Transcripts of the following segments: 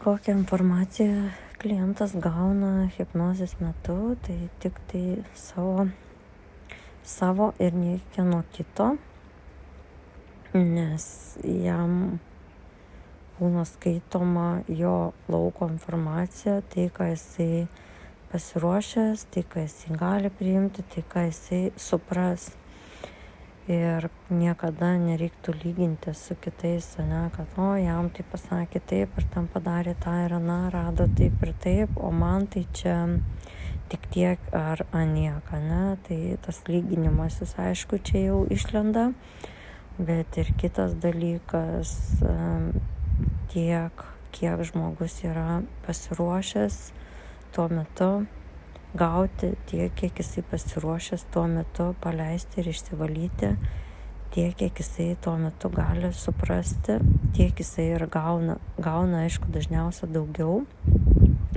kokią informaciją klientas gauna hipnozės metu, tai tik tai savo ir niekieno kito, nes jam būna skaitoma jo lauko informacija, tai ką jisai pasiruošęs, tai ką jisai gali priimti, tai ką jisai supras. Ir niekada nereiktų lyginti su kitais, kad jam tai pasakė taip ir tam padarė tą ir aną, rado taip ir taip, o man tai čia tik tiek ar anieka, tai tas lyginimas jis aišku čia jau išlenda, bet ir kitas dalykas, tiek kiek žmogus yra pasiruošęs tuo metu gauti, tiek kiek jisai pasiruošęs tuo metu paleisti ir išsivalyti, tiek kiek jisai tuo metu gali suprasti, tiek jisai ir gauna aišku dažniausia daugiau,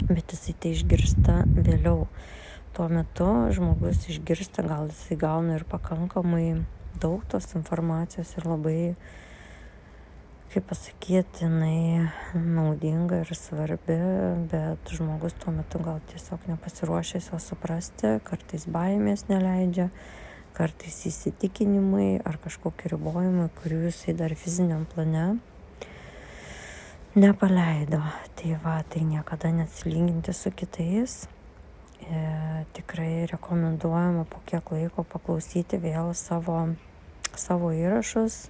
bet jisai tai išgirsta vėliau. Tuo metu žmogus išgirsta, gal jisai gauna ir pakankamai daug tos informacijos ir labai, kaip pasakyti, jinai naudinga ir svarbi, bet žmogus tuo metu gal tiesiog nepasiruošęs jo suprasti, kartais baimės neleidžia, kartais įsitikinimai ar kažkokie ribojimai, kurių jisai dar fiziniam plane nepaleido. Tai niekada neatsilyginti su kitais. Tikrai rekomenduojama po kiek laiko paklausyti vėl savo įrašus,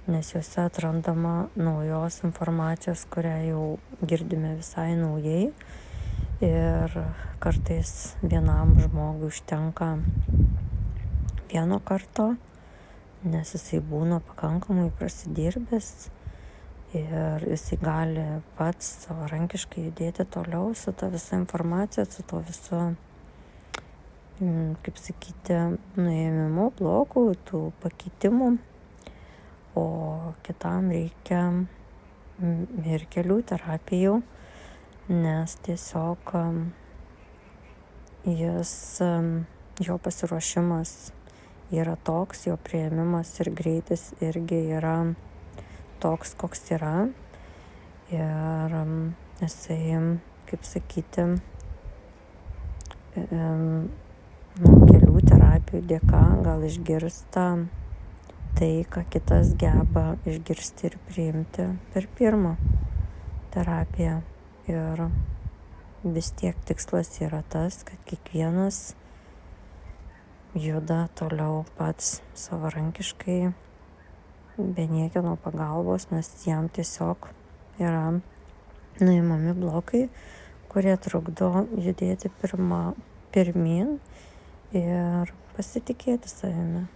nes juose atrandama naujos informacijos, kurią jau girdime visai naujai. Ir kartais vienam žmogui užtenka vieno karto, nes jisai būna pakankamai prasidirbęs ir jisai gali pats savarankiškai judėti toliau su ta visa informacija, su to visu, kaip sakyti, nuėmimu, blokų, tų pakeitimų. O kitam reikia ir kelių terapijų, nes tiesiog jo pasiruošimas yra toks, jo priėmimas ir greitis irgi yra toks, koks yra. Ir jisai, kaip sakyti, kelių terapijų dėka gal išgirsta tai, ką kitas geba išgirsti ir priimti per pirmą terapiją. Ir vis tiek tikslas yra tas, kad kiekvienas juda toliau pats savarankiškai, be niekieno pagalbos, nes jam tiesiog yra nuimami blokai, kurie trukdo judėti pirmyn ir pasitikėti savimi.